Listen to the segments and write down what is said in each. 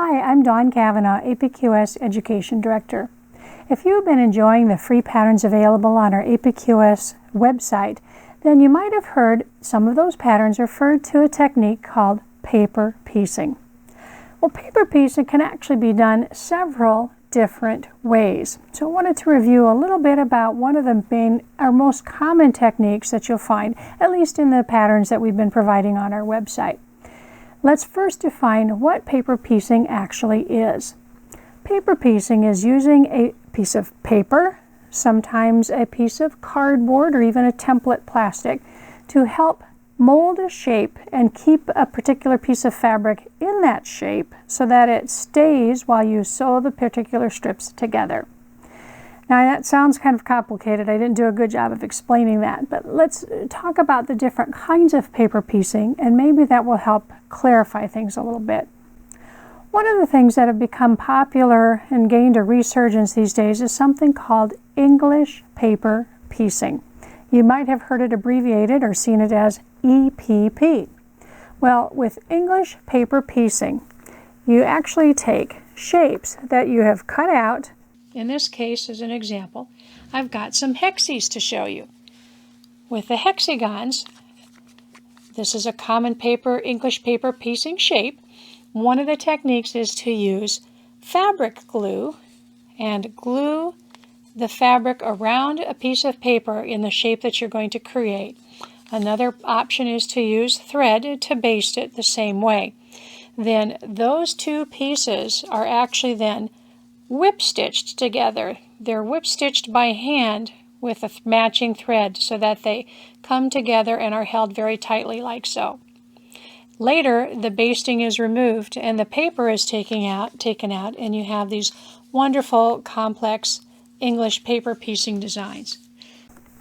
Hi, I'm Dawn Cavanaugh, APQS Education Director. If you've been enjoying the free patterns available on our APQS website, then you might have heard some of those patterns referred to a technique called paper piecing. Well, paper piecing can actually be done several different ways. So I wanted to review a little bit about one of the most common techniques that you'll find, at least in the patterns that we've been providing on our website. Let's first define what paper piecing actually is. Paper piecing is using a piece of paper, sometimes a piece of cardboard or even a template plastic, to help mold a shape and keep a particular piece of fabric in that shape so that it stays while you sew the particular strips together. Now that sounds kind of complicated. I didn't do a good job of explaining that, but let's talk about the different kinds of paper piecing, and maybe that will help clarify things a little bit. One of the things that have become popular and gained a resurgence these days is something called English paper piecing. You might have heard it abbreviated or seen it as EPP. Well, with English paper piecing, you actually take shapes that you have cut out. In this case, as an example, I've got some hexes to show you. With the hexagons, this is a common English paper piecing shape. One of the techniques is to use fabric glue and glue the fabric around a piece of paper in the shape that you're going to create. Another option is to use thread to baste it the same way. Then those two pieces are actually then whip stitched together. They're whip stitched by hand with a matching thread so that they come together and are held very tightly like so. Later, the basting is removed and the paper is taken out, and you have these wonderful, complex English paper piecing designs.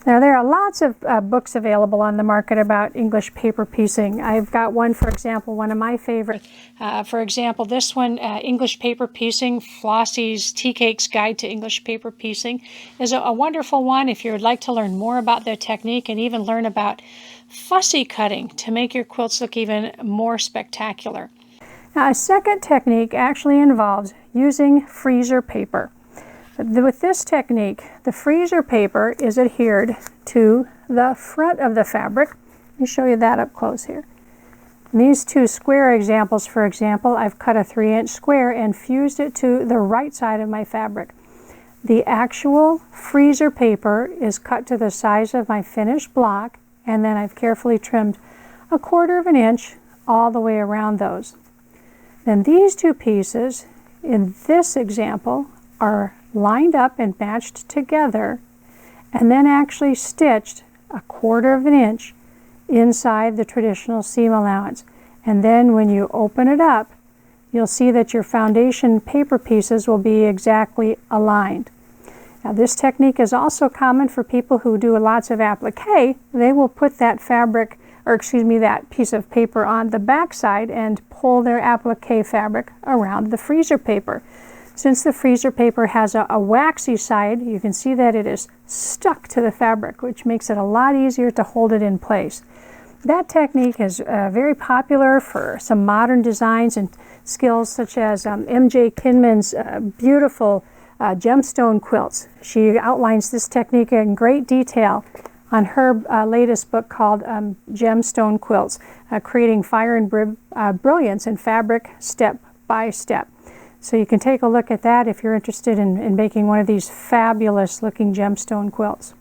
Now, there are lots of books available on the market about English paper piecing. I've got one, for example, one of my favorites. For example, this one, English Paper Piecing, Flossie's Tea Cake's Guide to English Paper Piecing, is a wonderful one if you would like to learn more about the technique and even learn about fussy cutting to make your quilts look even more spectacular. Now, a second technique actually involves using freezer paper. With this technique, the freezer paper is adhered to the front of the fabric. Let me show you that up close here. In these two square examples, for example, I've cut a 3-inch square and fused it to the right side of my fabric. The actual freezer paper is cut to the size of my finished block, and then I've carefully trimmed 1/4 inch all the way around those. Then these two pieces, in this example, are lined up and matched together and then actually stitched 1/4 inch inside the traditional seam allowance. And then when you open it up, you'll see that your foundation paper pieces will be exactly aligned. Now, this technique is also common for people who do lots of applique. They will put that that piece of paper on the back side and pull their applique fabric around the freezer paper. Since the freezer paper has a waxy side, you can see that it is stuck to the fabric, which makes it a lot easier to hold it in place. That technique is very popular for some modern designs and skills, such as M.J. Kinman's beautiful gemstone quilts. She outlines this technique in great detail on her latest book called Gemstone Quilts, Creating Fire and Brilliance in Fabric Step by Step. So you can take a look at that if you're interested in making one of these fabulous looking gemstone quilts.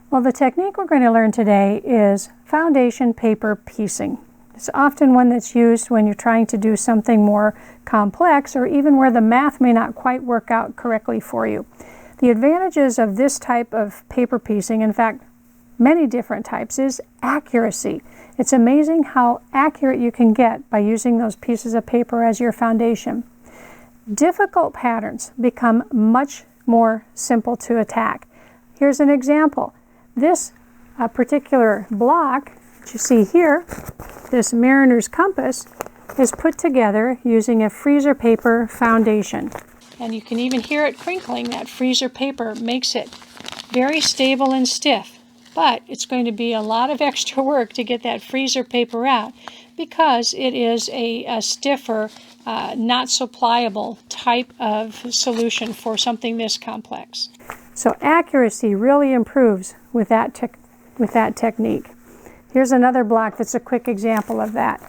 Well, the technique we're going to learn today is foundation paper piecing. It's often one that's used when you're trying to do something more complex or even where the math may not quite work out correctly for you. The advantages of this type of paper piecing, in fact, many different types, is accuracy. It's amazing how accurate you can get by using those pieces of paper as your foundation. Difficult patterns become much more simple to attack. Here's an example. This particular block that you see here, this mariner's compass, is put together using a freezer paper foundation. And you can even hear it crinkling. That freezer paper makes it very stable and stiff. but it's going to be a lot of extra work to get that freezer paper out because it is a stiffer, not so pliable type of solution for something this complex. So accuracy really improves with that technique. Here's another block that's a quick example of that.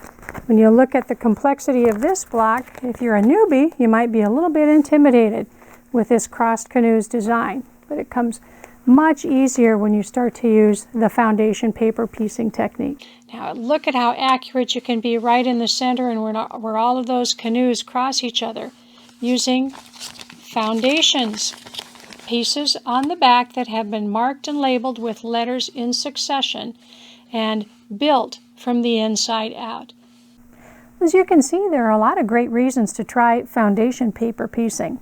When you look at the complexity of this block, if you're a newbie, you might be a little bit intimidated with this crossed canoes design, but it comes much easier when you start to use the foundation paper piecing technique. Now look at how accurate you can be right in the center and where all of those canoes cross each other using foundations. Pieces on the back that have been marked and labeled with letters in succession and built from the inside out. As you can see, there are a lot of great reasons to try foundation paper piecing.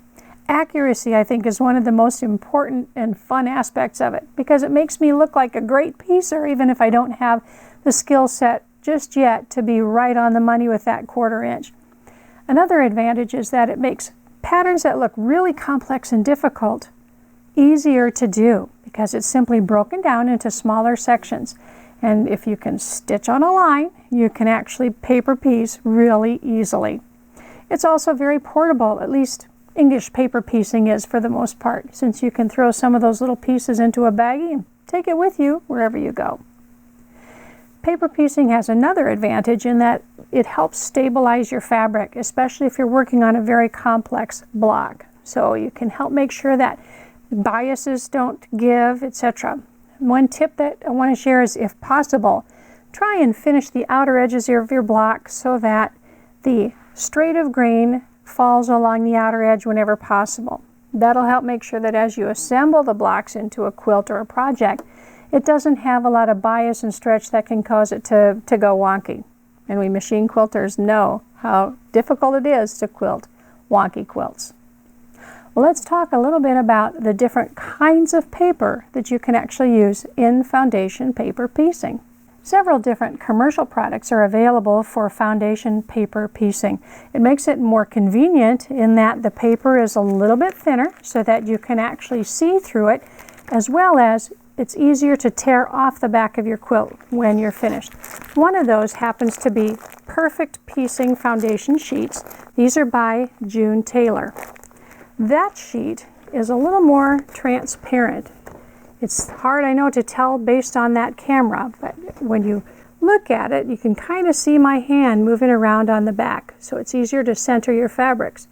Accuracy, I think, is one of the most important and fun aspects of it because it makes me look like a great piecer even if I don't have the skill set just yet to be right on the money with that 1/4 inch. Another advantage is that it makes patterns that look really complex and difficult easier to do because it's simply broken down into smaller sections. And if you can stitch on a line, you can actually paper piece really easily. It's also very portable, at least English paper piecing is for the most part, since you can throw some of those little pieces into a baggie and take it with you wherever you go. Paper piecing has another advantage in that it helps stabilize your fabric, especially if you're working on a very complex block. So you can help make sure that biases don't give, etc. One tip that I want to share is, if possible, try and finish the outer edges of your block so that the straight of grain falls along the outer edge whenever possible. That'll help make sure that as you assemble the blocks into a quilt or a project, it doesn't have a lot of bias and stretch that can cause it to go wonky. And we machine quilters know how difficult it is to quilt wonky quilts. Well, let's talk a little bit about the different kinds of paper that you can actually use in foundation paper piecing. Several different commercial products are available for foundation paper piecing. It makes it more convenient in that the paper is a little bit thinner so that you can actually see through it, as well as it's easier to tear off the back of your quilt when you're finished. One of those happens to be Perfect Piecing Foundation Sheets. These are by June Taylor. That sheet is a little more transparent. It's hard, I know, to tell based on that camera, but when you look at it, you can kind of see my hand moving around on the back, so it's easier to center your fabrics.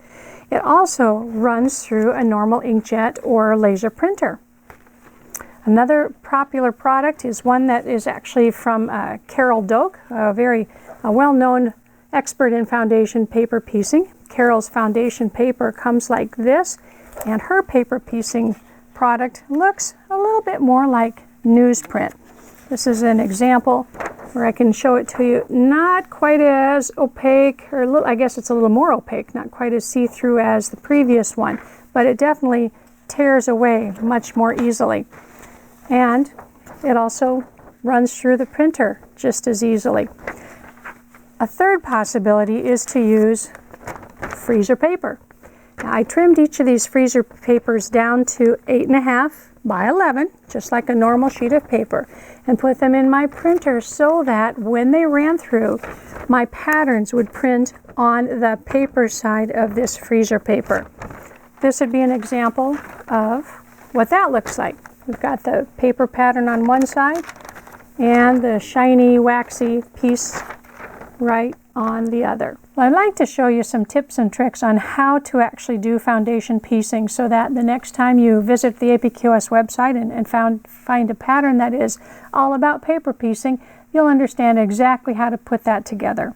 It also runs through a normal inkjet or laser printer. Another popular product is one that is actually from Carol Doak, a well-known expert in foundation paper piecing. Carol's foundation paper comes like this, and her paper piecing product looks a little bit more like newsprint. This is an example where I can show it to you. Not quite as opaque, or I guess it's a little more opaque, not quite as see-through as the previous one, but it definitely tears away much more easily. And it also runs through the printer just as easily. A third possibility is to use freezer paper. Now, I trimmed each of these freezer papers down to 8.5 by 11, just like a normal sheet of paper, and put them in my printer so that when they ran through, my patterns would print on the paper side of this freezer paper. This would be an example of what that looks like. We've got the paper pattern on one side and the shiny, waxy piece right on the other. Well, I'd like to show you some tips and tricks on how to actually do foundation piecing so that the next time you visit the APQS website and find a pattern that is all about paper piecing, you'll understand exactly how to put that together.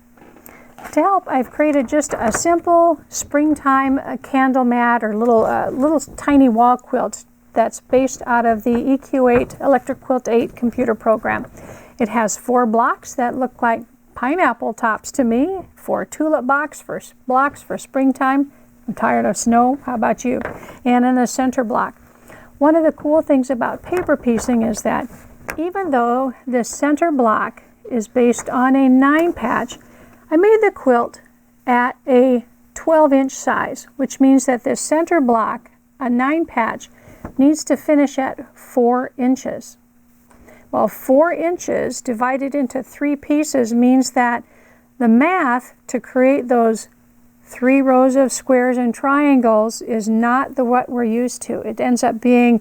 To help, I've created just a simple springtime candle mat or little tiny wall quilt that's based out of the EQ8 Electric Quilt 8 computer program. It has 4 blocks that look like pineapple tops to me, 4 tulip blocks for springtime. I'm tired of snow, how about you? And in the center block. One of the cool things about paper piecing is that even though the center block is based on a 9 patch, I made the quilt at a 12-inch size, which means that the center block, a 9 patch, needs to finish at 4 inches. Well, 4 inches divided into 3 pieces means that the math to create those 3 rows of squares and triangles is not what we're used to. It ends up being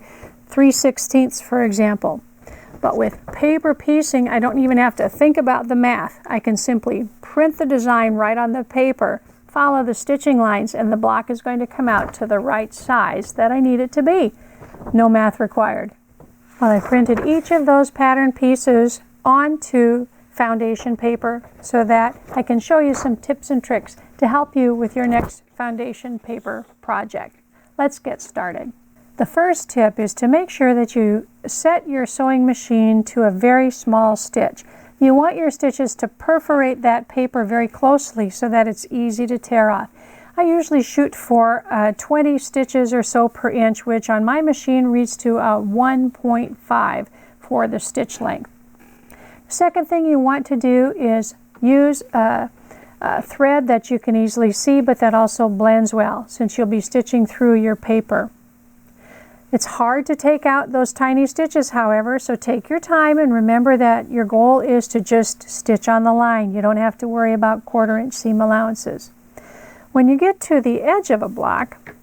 3/16, for example. But with paper piecing, I don't even have to think about the math. I can simply print the design right on the paper, follow the stitching lines, and the block is going to come out to the right size that I need it to be. No math required. Well, I printed each of those pattern pieces onto foundation paper so that I can show you some tips and tricks to help you with your next foundation paper project. Let's get started. The first tip is to make sure that you set your sewing machine to a very small stitch. You want your stitches to perforate that paper very closely so that it's easy to tear off. I usually shoot for 20 stitches or so per inch, which on my machine reads to 1.5 for the stitch length. Second thing you want to do is use a thread that you can easily see, but that also blends well since you'll be stitching through your paper. It's hard to take out those tiny stitches, however, so take your time and remember that your goal is to just stitch on the line. You don't have to worry about 1/4 inch seam allowances. When you get to the edge of a block,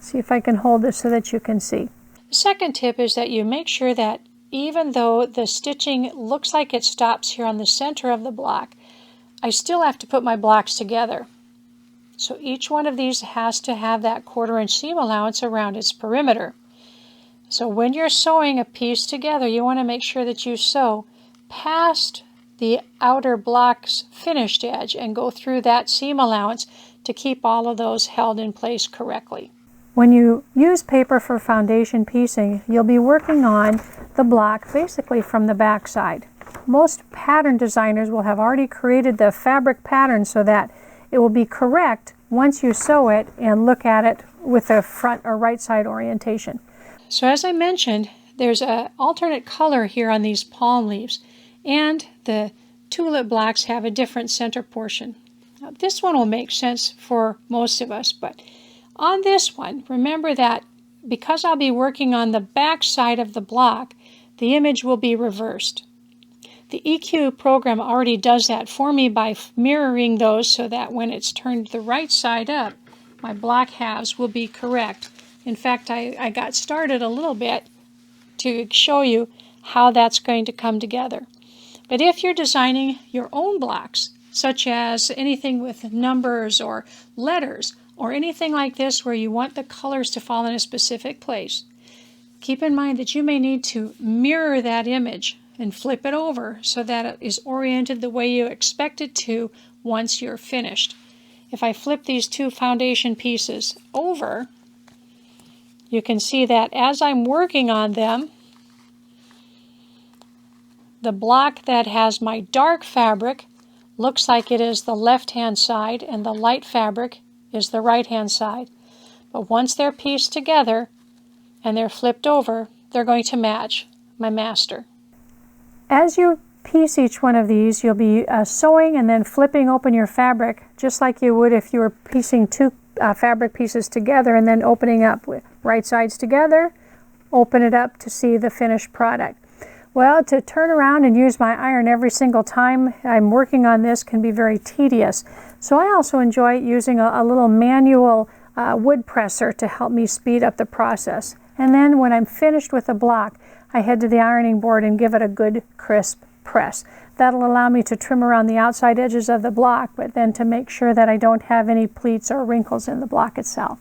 see if I can hold this so that you can see. The second tip is that you make sure that even though the stitching looks like it stops here on the center of the block, I still have to put my blocks together. So each one of these has to have that 1/4 inch seam allowance around its perimeter. So when you're sewing a piece together, you want to make sure that you sew past the outer block's finished edge and go through that seam allowance to keep all of those held in place correctly. When you use paper for foundation piecing, you'll be working on the block basically from the back side. Most pattern designers will have already created the fabric pattern so that it will be correct once you sew it and look at it with a front or right side orientation. So as I mentioned, there's an alternate color here on these palm leaves, and the tulip blocks have a different center portion. Now, this one will make sense for most of us, but on this one, remember that because I'll be working on the back side of the block, the image will be reversed. The EQ program already does that for me by mirroring those so that when it's turned the right side up, my block halves will be correct. In fact, I got started a little bit to show you how that's going to come together. But if you're designing your own blocks, such as anything with numbers or letters or anything like this where you want the colors to fall in a specific place, keep in mind that you may need to mirror that image and flip it over so that it is oriented the way you expect it to once you're finished. If I flip these 2 foundation pieces over, you can see that as I'm working on them, the block that has my dark fabric looks like it is the left-hand side and the light fabric is the right-hand side. But once they're pieced together and they're flipped over, they're going to match my master. As you piece each one of these, you'll be sewing and then flipping open your fabric just like you would if you were piecing 2 fabric pieces together and then opening up with right sides together, open it up to see the finished product. Well, to turn around and use my iron every single time I'm working on this can be very tedious. So I also enjoy using a little manual wood presser to help me speed up the process. And then when I'm finished with the block, I head to the ironing board and give it a good crisp press. That'll allow me to trim around the outside edges of the block, but then to make sure that I don't have any pleats or wrinkles in the block itself.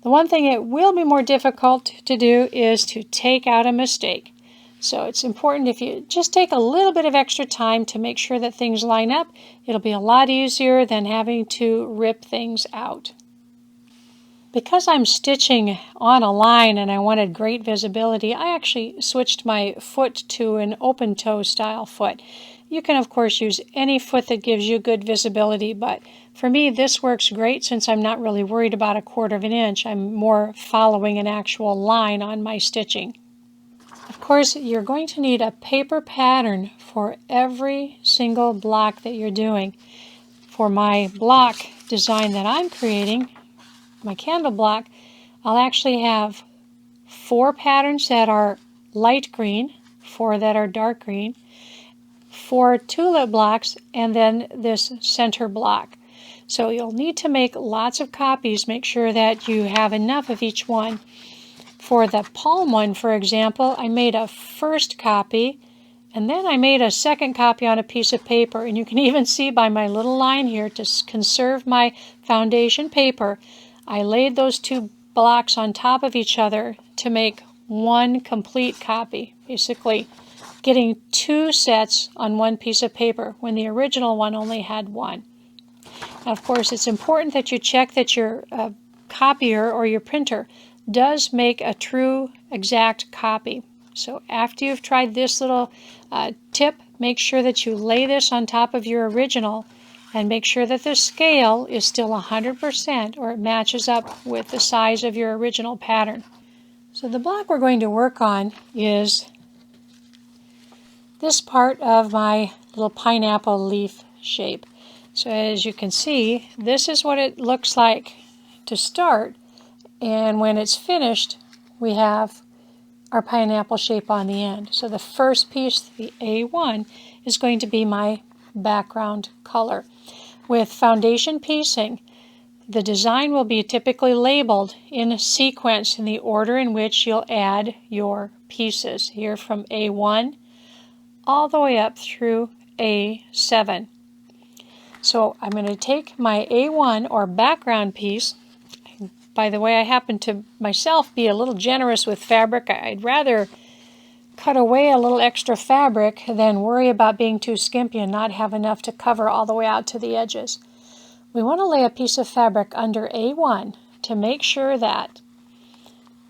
The one thing it will be more difficult to do is to take out a mistake. So it's important if you just take a little bit of extra time to make sure that things line up. It'll be a lot easier than having to rip things out. Because I'm stitching on a line and I wanted great visibility, I actually switched my foot to an open toe style foot. You can of course use any foot that gives you good visibility, but for me this works great since I'm not really worried about a 1/4 inch. I'm more following an actual line on my stitching. Of course, you're going to need a paper pattern for every single block that you're doing. For my block design that I'm creating, my candle block, I'll actually have 4 patterns that are light green, 4 that are dark green, 4 tulip blocks, and then this center block. So you'll need to make lots of copies. Make sure that you have enough of each one. For the palm one, for example, I made a first copy, and then I made a second copy on a piece of paper. And you can even see by my little line here, to conserve my foundation paper, I laid those 2 blocks on top of each other to make one complete copy, basically getting 2 sets on one piece of paper when the original one only had 1. Now, of course, it's important that you check that your copier or your printer does make a true exact copy. So after you've tried this little tip, make sure that you lay this on top of your original and make sure that the scale is still 100% or it matches up with the size of your original pattern. So the block we're going to work on is this part of my little pineapple leaf shape. So as you can see, this is what it looks like to start, and when it's finished, we have our pineapple shape on the end. So the first piece, the A1, is going to be my background color. With foundation piecing, the design will be typically labeled in a sequence in the order in which you'll add your pieces, here from A1 all the way up through A7. So I'm going to take my A1 or background piece. By the way, I happen to myself be a little generous with fabric. I'd rather cut away a little extra fabric than worry about being too skimpy and not have enough to cover all the way out to the edges. We want to lay a piece of fabric under A1 to make sure that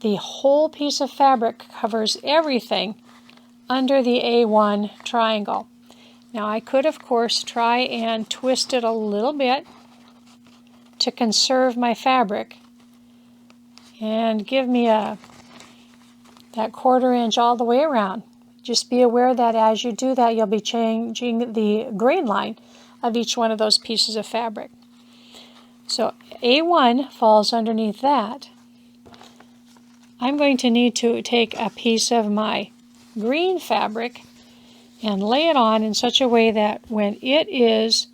the whole piece of fabric covers everything under the A1 triangle. Now I could, of course, try and twist it a little bit to conserve my fabric and give me that 1/4 inch all the way around. Just be aware that as you do that, you'll be changing the grain line of each one of those pieces of fabric. So A1 falls underneath that. I'm going to need to take a piece of my green fabric and lay it on in such a way that when it is,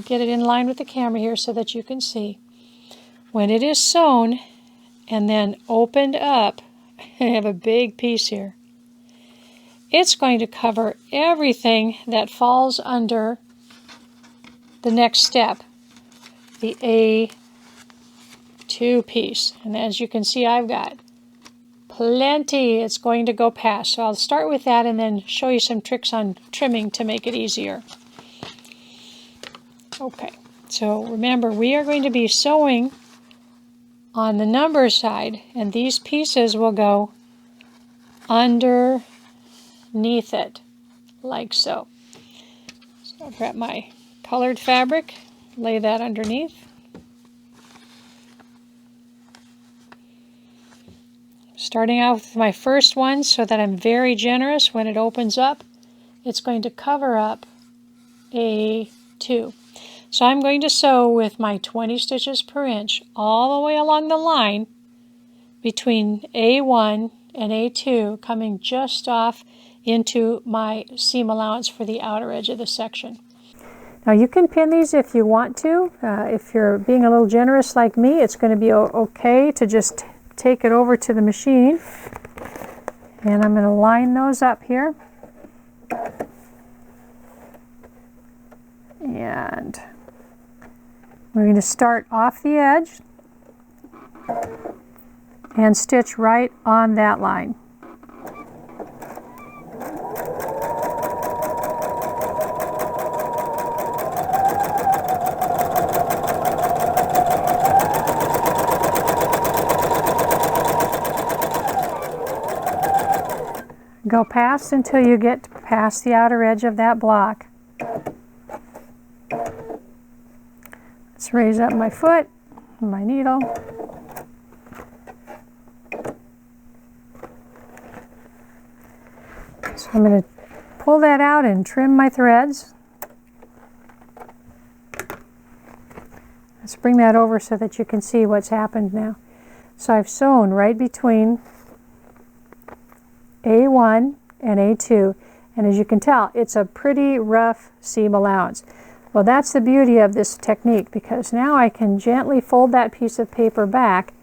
get it in line with the camera here so that you can see, when it is sewn and then opened up, I have a big piece here, it's going to cover everything that falls under the next step, the A2 piece. And as you can see, I've got plenty it's going to go past. So I'll start with that and then show you some tricks on trimming to make it easier. Okay, so remember, we are going to be sewing on the number side, and these pieces will go underneath it, like so. So I'll grab my colored fabric, lay that underneath. Starting out with my first one so that I'm very generous. When it opens up, it's going to cover up A2. So I'm going to sew with my 20 stitches per inch all the way along the line between A1 and A2, coming just off into my seam allowance for the outer edge of the section. Now you can pin these if you want to. If you're being a little generous like me, it's going to be okay to just take it over to the machine, and I'm going to line those up here, and we're going to start off the edge and stitch right on that line. Go past until you get past the outer edge of that block. Let's raise up my foot, my needle. So I'm going to pull that out and trim my threads. Let's bring that over so that you can see what's happened now. So I've sewn right between A1 and A2, and as you can tell, it's a pretty rough seam allowance. Well, that's the beauty of this technique, because now I can gently fold that piece of paper back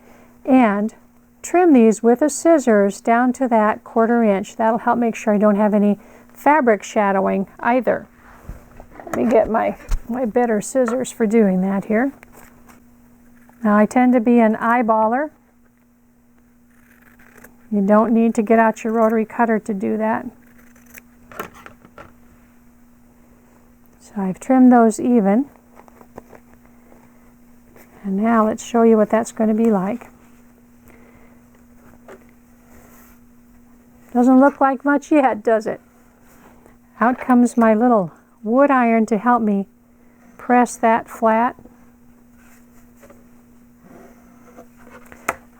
and trim these with a scissors down to that 1/4 inch. That'll help make sure I don't have any fabric shadowing either. Let me get my better scissors for doing that here. Now I tend to be an eyeballer. You don't need to get out your rotary cutter to do that. So I've trimmed those even. And now let's show you what that's going to be like. Doesn't look like much yet, does it? Out comes my little wood iron to help me press that flat.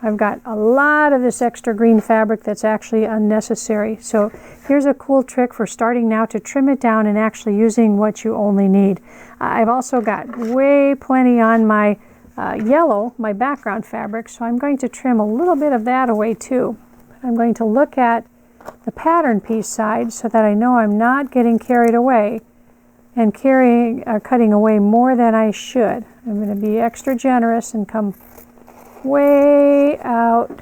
I've got a lot of this extra green fabric that's actually unnecessary. So here's a cool trick for starting now to trim it down and actually using what you only need. I've also got way plenty on my yellow, my background fabric, so I'm going to trim a little bit of that away too. I'm going to look at the pattern piece side so that I know I'm not getting carried away and cutting away more than I should. I'm going to be extra generous and come way out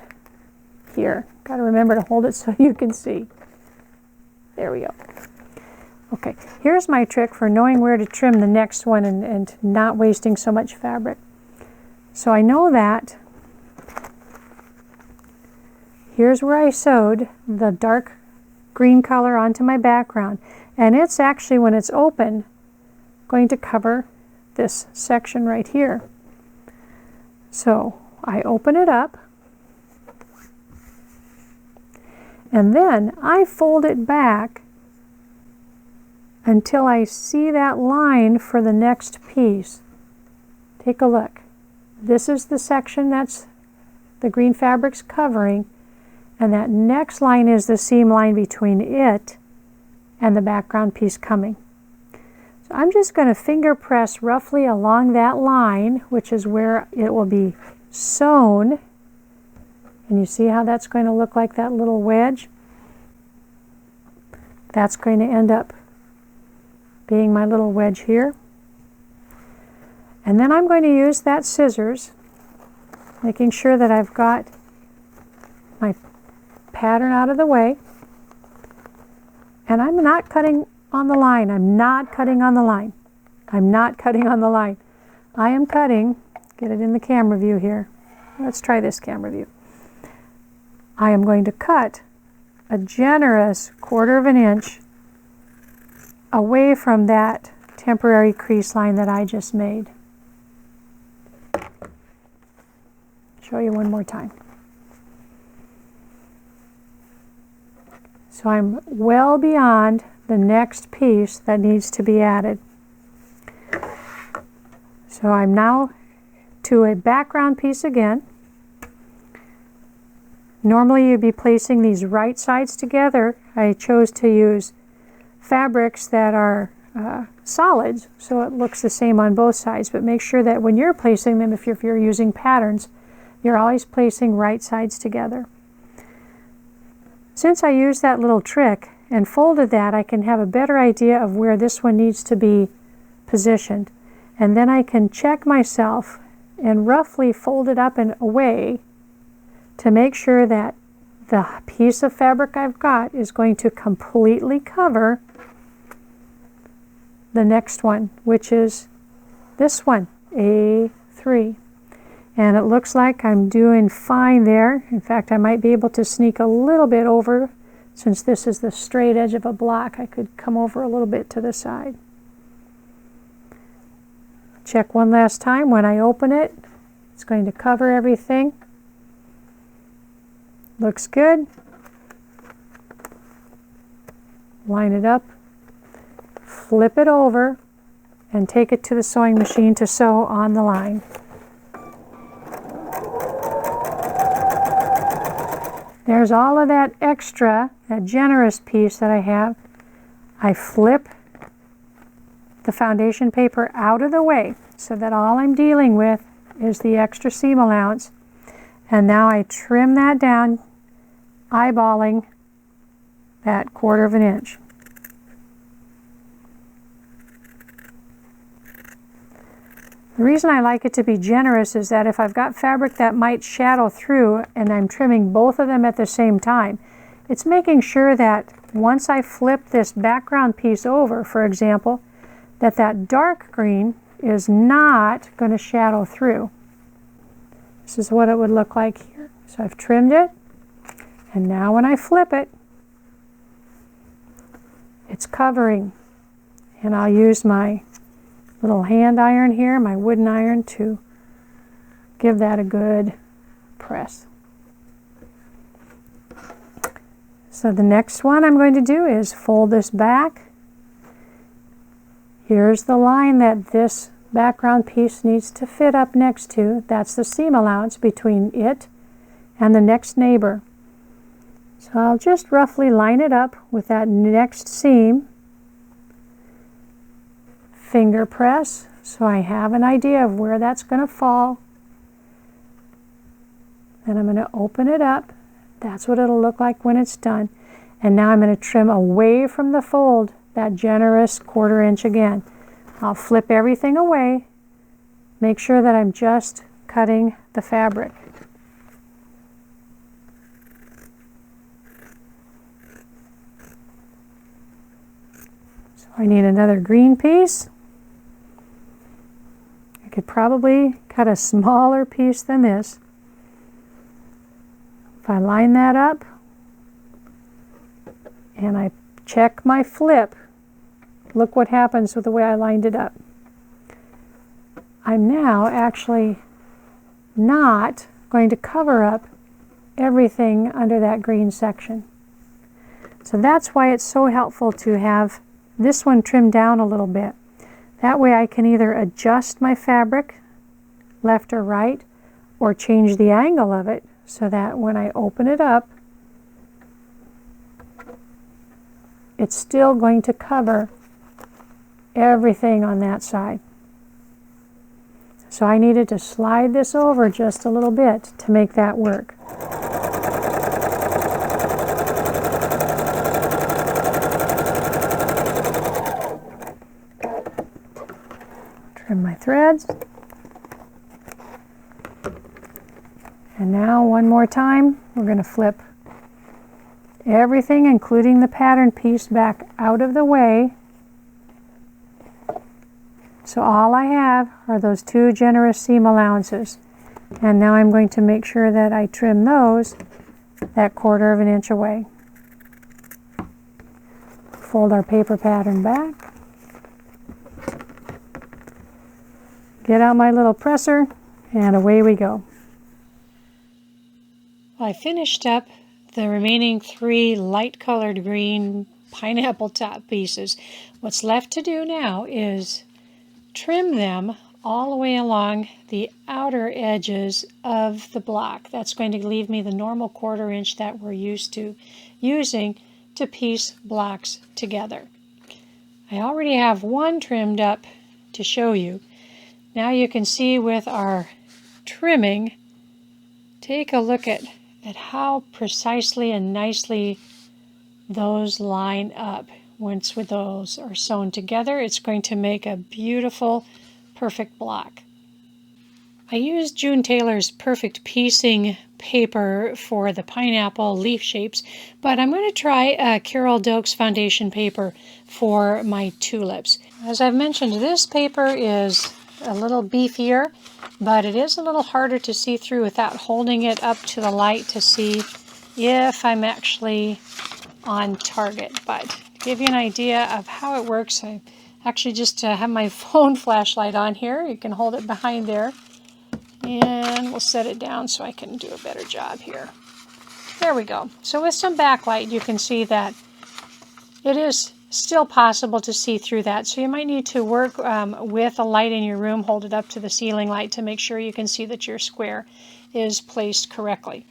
here. Got to remember to hold it so you can see. There we go. Okay, here's my trick for knowing where to trim the next one and not wasting so much fabric. So I know that here's where I sewed the dark green color onto my background, and it's actually, when it's open, going to cover this section right here. So I open it up, and then I fold it back until I see that line for the next piece. Take a look. This is the section that's the green fabric's covering, and that next line is the seam line between it and the background piece coming. So I'm just going to finger press roughly along that line, which is where it will be sewn. And you see how that's going to look like that little wedge? That's going to end up being my little wedge here. And then I'm going to use that scissors, making sure that I've got my pattern out of the way. And I'm not cutting on the line. I'm not cutting on the line. I'm not cutting on the line. I am cutting, get it in the camera view here. Let's try this camera view. I am going to cut a generous 1/4 inch away from that temporary crease line that I just made. Show you one more time. So I'm well beyond the next piece that needs to be added. So I'm now to a background piece again. Normally you'd be placing these right sides together. I chose to use fabrics that are solids, so it looks the same on both sides, but make sure that when you're placing them, if you're using patterns, you're always placing right sides together. Since I used that little trick and folded that, I can have a better idea of where this one needs to be positioned. And then I can check myself and roughly fold it up and away to make sure that the piece of fabric I've got is going to completely cover the next one, which is this one, A3. And it looks like I'm doing fine there. In fact, I might be able to sneak a little bit over. Since this is the straight edge of a block, I could come over a little bit to the side. Check one last time. When I open it, it's going to cover everything. Looks good. Line it up, flip it over, and take it to the sewing machine to sew on the line. There's all of that extra, that generous piece that I have. I flip the foundation paper out of the way so that all I'm dealing with is the extra seam allowance. And now I trim that down, eyeballing that 1/4 of an inch. The reason I like it to be generous is that if I've got fabric that might shadow through and I'm trimming both of them at the same time, it's making sure that once I flip this background piece over, for example, that that dark green is not going to shadow through. This is what it would look like here. So I've trimmed it, and now when I flip it, it's covering. And I'll use my little hand iron here, my wooden iron, to give that a good press. So the next one I'm going to do is fold this back. Here's the line that this background piece needs to fit up next to. That's the seam allowance between it and the next neighbor. So I'll just roughly line it up with that next seam. Finger press so I have an idea of where that's going to fall. Then I'm going to open it up. That's what it'll look like when it's done. And now I'm going to trim away from the fold, that generous 1/4 inch again. I'll flip everything away. Make sure that I'm just cutting the fabric. So I need another green piece. I could probably cut a smaller piece than this. If I line that up and I check my flip, look what happens with the way I lined it up. I'm now actually not going to cover up everything under that green section. So that's why it's so helpful to have this one trimmed down a little bit. That way I can either adjust my fabric left or right, or change the angle of it so that when I open it up, it's still going to cover everything on that side. So I needed to slide this over just a little bit to make that work. Trim my threads. And now one more time, we're going to flip everything, including the pattern piece, back out of the way. So all I have are those 2 generous seam allowances. And now I'm going to make sure that I trim those that 1/4 of an inch away. Fold our paper pattern back. Get out my little presser, and away we go. I finished up the remaining 3 light colored green pineapple top pieces. What's left to do now is trim them all the way along the outer edges of the block. That's going to leave me the normal 1/4 inch that we're used to using to piece blocks together. I already have one trimmed up to show you. Now you can see with our trimming, take a look at how precisely and nicely those line up. Once those are sewn together, it's going to make a beautiful, perfect block. I used June Taylor's Perfect Piecing paper for the pineapple leaf shapes, but I'm going to try Carol Doak's foundation paper for my tulips. As I've mentioned, this paper is a little beefier, but it is a little harder to see through without holding it up to the light to see if I'm actually on target. But to give you an idea of how it works, I actually just have my phone flashlight on here. You can hold it behind there, and we'll set it down so I can do a better job here. There we go. So with some backlight, you can see that it is still possible to see through that. So you might need to work with a light in your room, hold it up to the ceiling light to make sure you can see that your square is placed correctly.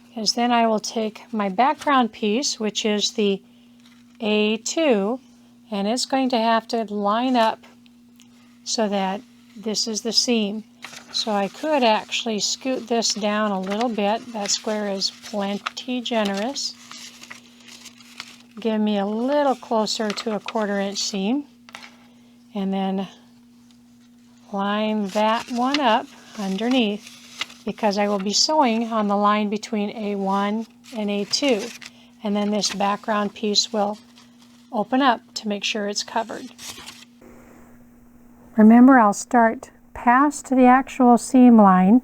Because then I will take my background piece, which is the A2, and it's going to have to line up so that this is the seam. So I could actually scoot this down a little bit. That square is plenty generous. give me a little closer to a 1/4 inch seam, and then line that one up underneath, because I will be sewing on the line between A1 and A2, and then this background piece will open up to make sure it's covered. Remember, I'll start past the actual seam line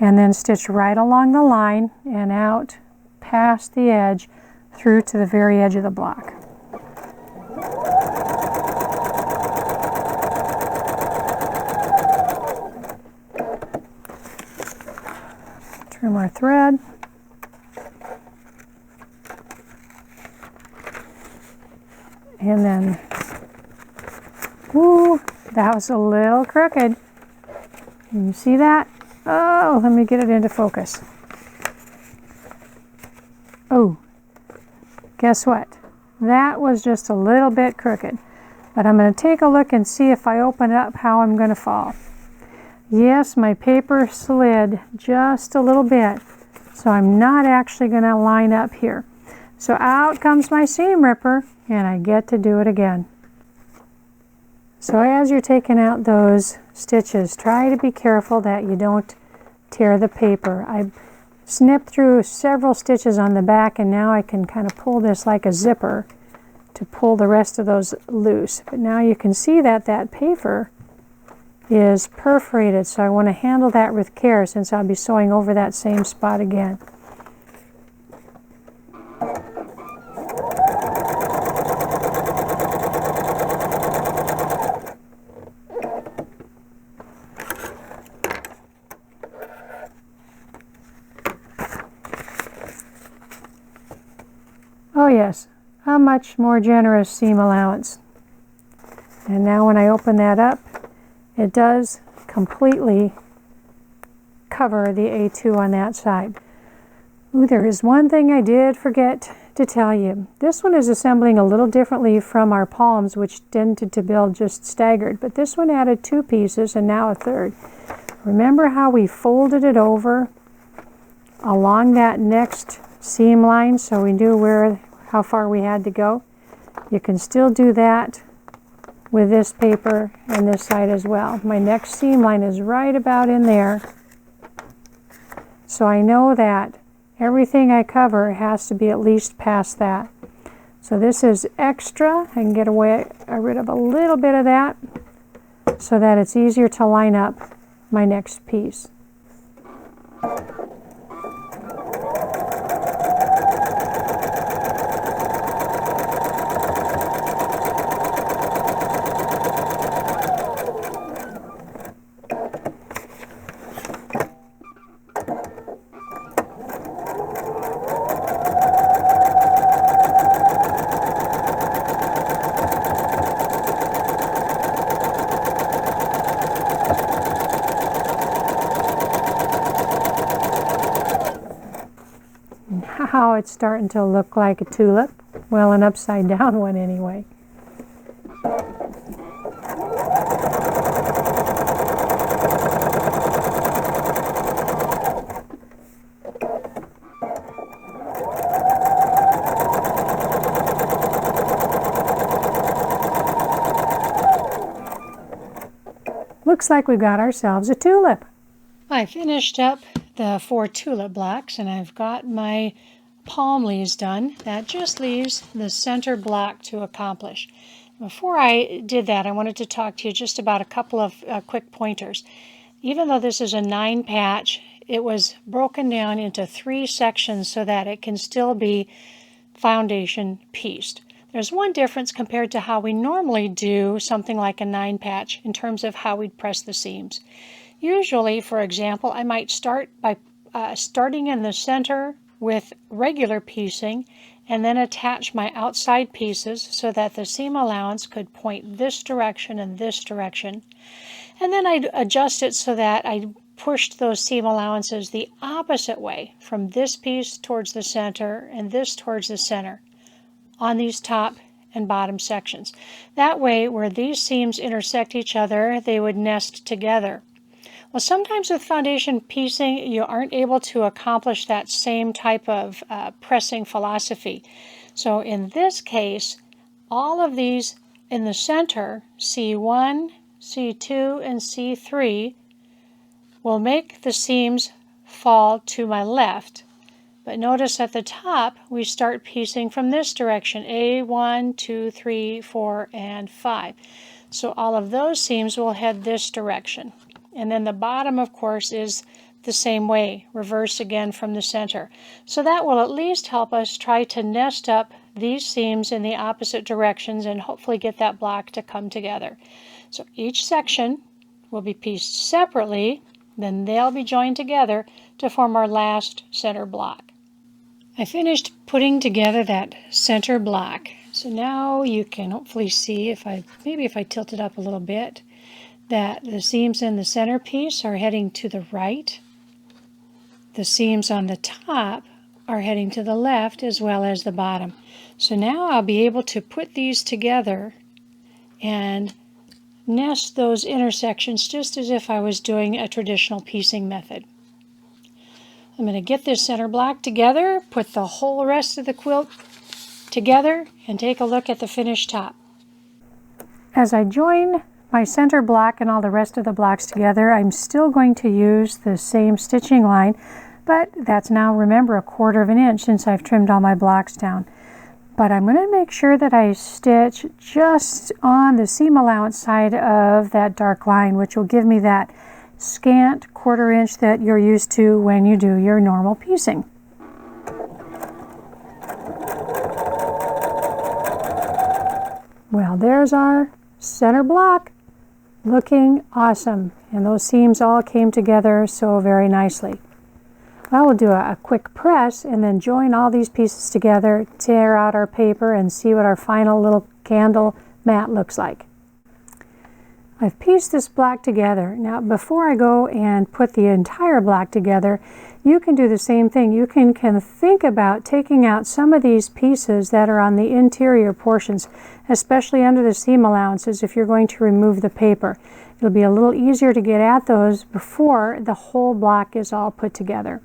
and then stitch right along the line and out past the edge through to the very edge of the block. Trim our thread. And then, whoo, that was a little crooked. Can you see that? Oh, let me get it into focus. Oh, guess what? That was just a little bit crooked. But I'm going to take a look and see if I open it up how I'm going to fall. Yes, my paper slid just a little bit, so I'm not actually going to line up here. So out comes my seam ripper, and I get to do it again. So as you're taking out those stitches, try to be careful that you don't tear the paper. I snipped through several stitches on the back, and now I can kind of pull this like a zipper to pull the rest of those loose. But now you can see that that paper is perforated, so I want to handle that with care since I'll be sewing over that same spot again. Oh yes, a much more generous seam allowance. And now when I open that up, it does completely cover the A2 on that side. Ooh, there is one thing I did forget to tell you. This one is assembling a little differently from our palms, which tended to build just staggered, but this one added 2 pieces and now a 3rd. Remember how we folded it over along that next seam line so we knew how far we had to go? You can still do that with this paper and this side as well. My next seam line is right about in there, so I know that everything I cover has to be at least past that. So this is extra. I can get rid of a little bit of that so that it's easier to line up my next piece. Now it's starting to look like a tulip. Well, an upside down one anyway. Looks like we got ourselves a tulip. I finished up the 4 tulip blocks, and I've got my palm leaves done. That just leaves the center block to accomplish. Before I did that, I wanted to talk to you just about a couple of quick pointers. Even though this is a 9 patch, it was broken down into 3 sections so that it can still be foundation pieced. There's one difference compared to how we normally do something like a 9 patch in terms of how we'd press the seams. Usually, for example, I might start by starting in the center with regular piecing and then attach my outside pieces so that the seam allowance could point this direction and this direction. And then I'd adjust it so that I pushed those seam allowances the opposite way, from this piece towards the center and this towards the center on these top and bottom sections. That way, where these seams intersect each other, they would nest together. Well, sometimes with foundation piecing, you aren't able to accomplish that same type of pressing philosophy. So in this case, all of these in the center, C1, C2, and C3, will make the seams fall to my left. But notice at the top, we start piecing from this direction, A1, 2, 3, 4, and 5. So all of those seams will head this direction. And then the bottom, of course, is the same way, reverse again from the center. So that will at least help us try to nest up these seams in the opposite directions and hopefully get that block to come together. So each section will be pieced separately, then they'll be joined together to form our last center block. I finished putting together that center block. So now you can hopefully see, if I tilt it up a little bit, that the seams in the center piece are heading to the right. The seams on the top are heading to the left as well as the bottom. So now I'll be able to put these together and nest those intersections just as if I was doing a traditional piecing method. I'm going to get this center block together, put the whole rest of the quilt together, and take a look at the finished top. As I join my center block and all the rest of the blocks together, I'm still going to use the same stitching line, but that's now, remember, 1/4 of an inch since I've trimmed all my blocks down. But I'm going to make sure that I stitch just on the seam allowance side of that dark line, which will give me that scant 1/4 inch that you're used to when you do your normal piecing. Well, there's our center block, looking awesome, and those seams all came together so very nicely. I will do a quick press and then join all these pieces together, tear out our paper, and see what our final little candle mat looks like. I've pieced this block together. Now, before I go and put the entire block together, you can do the same thing. You can think about taking out some of these pieces that are on the interior portions, especially under the seam allowances if you're going to remove the paper. It'll be a little easier to get at those before the whole block is all put together.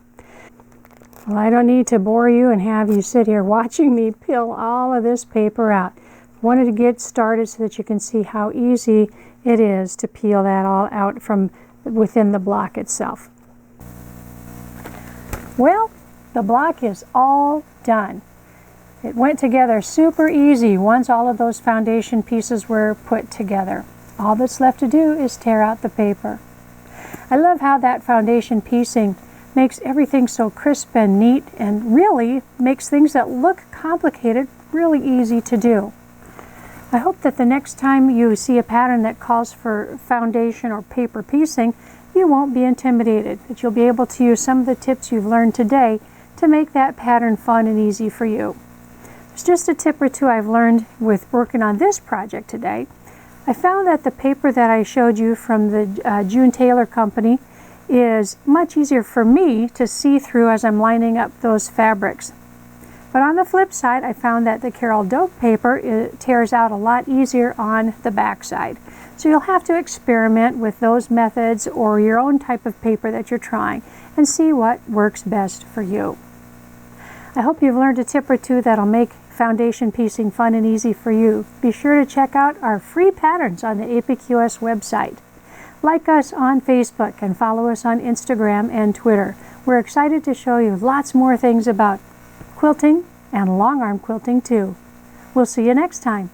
Well, I don't need to bore you and have you sit here watching me peel all of this paper out. I wanted to get started so that you can see how easy it is to peel that all out from within the block itself. Well, the block is all done. It went together super easy once all of those foundation pieces were put together. All that's left to do is tear out the paper. I love how that foundation piecing makes everything so crisp and neat, and really makes things that look complicated really easy to do. I hope that the next time you see a pattern that calls for foundation or paper piecing, you won't be intimidated, that you'll be able to use some of the tips you've learned today to make that pattern fun and easy for you. There's just a tip or two I've learned with working on this project today. I found that the paper that I showed you from the June Taylor Company is much easier for me to see through as I'm lining up those fabrics. But on the flip side, I found that the Carol Doak paper tears out a lot easier on the back side. So you'll have to experiment with those methods or your own type of paper that you're trying and see what works best for you. I hope you've learned a tip or two that'll make foundation piecing fun and easy for you. Be sure to check out our free patterns on the APQS website. Like us on Facebook and follow us on Instagram and Twitter. We're excited to show you lots more things about quilting and long arm quilting too. We'll see you next time.